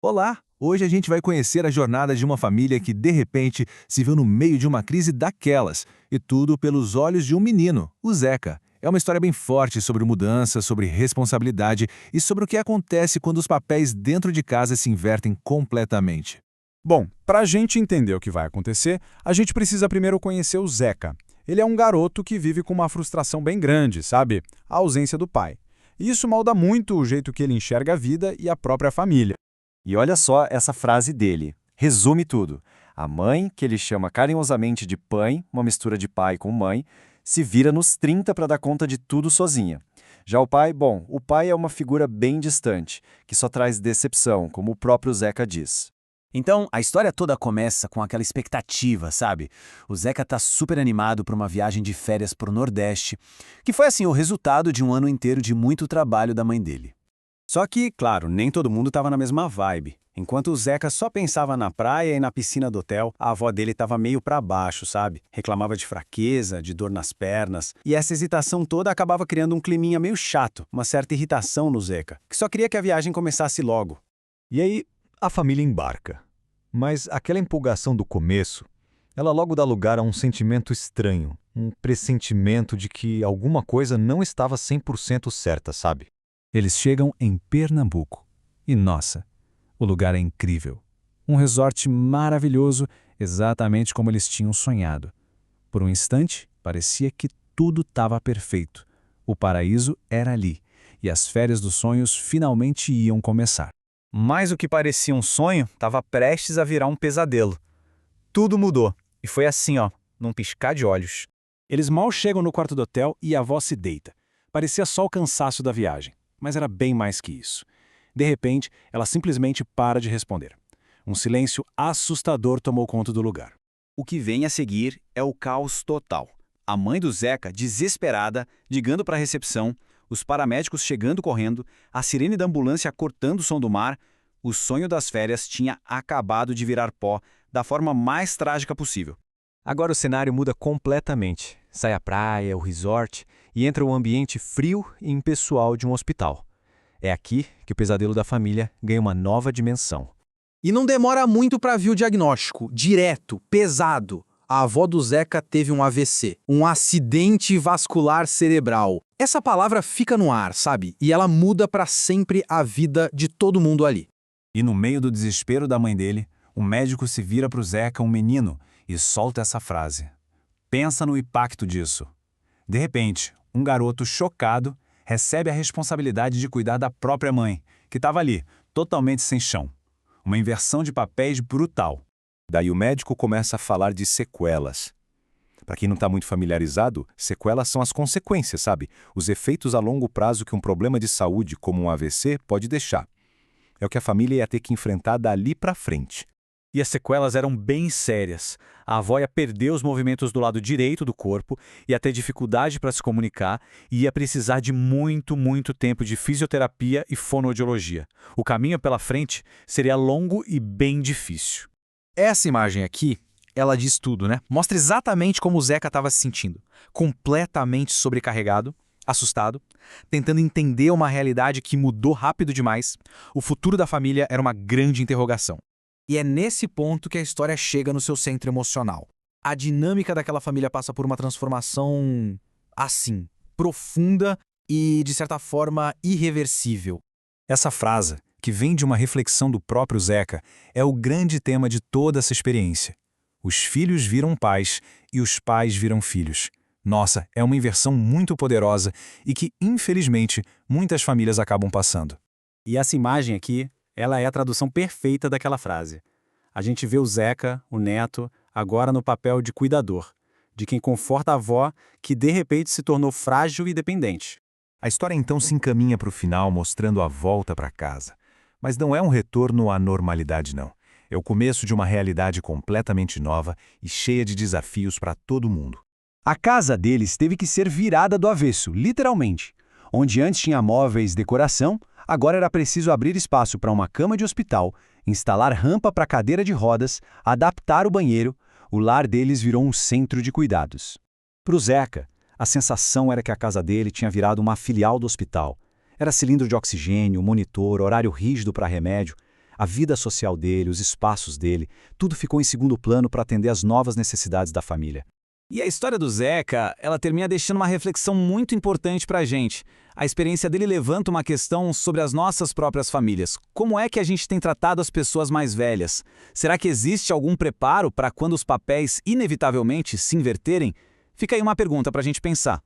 Olá! Hoje a gente vai conhecer a jornada de uma família que, de repente, se viu no meio de uma crise daquelas, e tudo pelos olhos de um menino, o Zeca. É uma história bem forte sobre mudança, sobre responsabilidade e sobre o que acontece quando os papéis dentro de casa se invertem completamente. Bom, para a gente entender o que vai acontecer, a gente precisa primeiro conhecer o Zeca. Ele é um garoto que vive com uma frustração bem grande, sabe? A ausência do pai. E isso molda muito o jeito que ele enxerga a vida e a própria família. E olha só essa frase dele. Resume tudo. A mãe, que ele chama carinhosamente de pai, uma mistura de pai com mãe, se vira nos 30 para dar conta de tudo sozinha. Já o pai, bom, o pai é uma figura bem distante, que só traz decepção, como o próprio Zeca diz. Então, a história toda começa com aquela expectativa, sabe? O Zeca tá super animado para uma viagem de férias pro Nordeste, que foi assim o resultado de um ano inteiro de muito trabalho da mãe dele. Só que, claro, nem todo mundo estava na mesma vibe. Enquanto o Zeca só pensava na praia e na piscina do hotel, a avó dele estava meio para baixo, sabe? Reclamava de fraqueza, de dor nas pernas. E essa hesitação toda acabava criando um climinha meio chato, uma certa irritação no Zeca, que só queria que a viagem começasse logo. E aí, a família embarca. Mas aquela empolgação do começo, ela logo dá lugar a um sentimento estranho, um pressentimento de que alguma coisa não estava 100% certa, sabe? Eles chegam em Pernambuco. E nossa, o lugar é incrível. Um resort maravilhoso, exatamente como eles tinham sonhado. Por um instante, parecia que tudo estava perfeito. O paraíso era ali, e as férias dos sonhos finalmente iam começar. Mas o que parecia um sonho estava prestes a virar um pesadelo. Tudo mudou, e foi assim, num piscar de olhos. Eles mal chegam no quarto do hotel e a avó se deita. Parecia só o cansaço da viagem, mas era bem mais que isso. De repente, ela simplesmente para de responder. Um silêncio assustador tomou conta do lugar. O que vem a seguir é o caos total. A mãe do Zeca, desesperada, ligando para a recepção, os paramédicos chegando correndo, a sirene da ambulância cortando o som do mar. O sonho das férias tinha acabado de virar pó da forma mais trágica possível. Agora o cenário muda completamente. Sai a praia, o resort e entra o ambiente frio e impessoal de um hospital. É aqui que o pesadelo da família ganha uma nova dimensão. E não demora muito para vir o diagnóstico, direto, pesado. A avó do Zeca teve um AVC, um acidente vascular cerebral. Essa palavra fica no ar, sabe? E ela muda para sempre a vida de todo mundo ali. E no meio do desespero da mãe dele, o médico se vira para o Zeca, um menino, e solta essa frase. Pensa no impacto disso. De repente, um garoto chocado recebe a responsabilidade de cuidar da própria mãe, que estava ali, totalmente sem chão. Uma inversão de papéis brutal. Daí o médico começa a falar de sequelas. Para quem não está muito familiarizado, sequelas são as consequências, sabe? Os efeitos a longo prazo que um problema de saúde, como um AVC, pode deixar. É o que a família ia ter que enfrentar dali para frente. E as sequelas eram bem sérias. A avó ia perder os movimentos do lado direito do corpo, ia ter dificuldade para se comunicar e ia precisar de muito, muito tempo de fisioterapia e fonoaudiologia. O caminho pela frente seria longo e bem difícil. Essa imagem aqui, ela diz tudo, né? Mostra exatamente como o Zeca estava se sentindo. Completamente sobrecarregado, assustado, tentando entender uma realidade que mudou rápido demais. O futuro da família era uma grande interrogação. E é nesse ponto que a história chega no seu centro emocional. A dinâmica daquela família passa por uma transformação, assim, profunda e, de certa forma, irreversível. Essa frase, que vem de uma reflexão do próprio Zeca, é o grande tema de toda essa experiência. Os filhos viram pais e os pais viram filhos. Nossa, é uma inversão muito poderosa e que, infelizmente, muitas famílias acabam passando. E essa imagem aqui, ela é a tradução perfeita daquela frase. A gente vê o Zeca, o neto, agora no papel de cuidador, de quem conforta a avó que de repente se tornou frágil e dependente. A história então se encaminha para o final mostrando a volta para casa. Mas não é um retorno à normalidade, não. É o começo de uma realidade completamente nova e cheia de desafios para todo mundo. A casa deles teve que ser virada do avesso, literalmente. Onde antes tinha móveis, decoração, agora era preciso abrir espaço para uma cama de hospital, instalar rampa para cadeira de rodas, adaptar o banheiro. O lar deles virou um centro de cuidados. Para o Zeca, a sensação era que a casa dele tinha virado uma filial do hospital. Era cilindro de oxigênio, monitor, horário rígido para remédio. A vida social dele, os espaços dele, tudo ficou em segundo plano para atender às novas necessidades da família. E a história do Zeca, ela termina deixando uma reflexão muito importante pra gente. A experiência dele levanta uma questão sobre as nossas próprias famílias. Como é que a gente tem tratado as pessoas mais velhas? Será que existe algum preparo para quando os papéis inevitavelmente se inverterem? Fica aí uma pergunta pra gente pensar.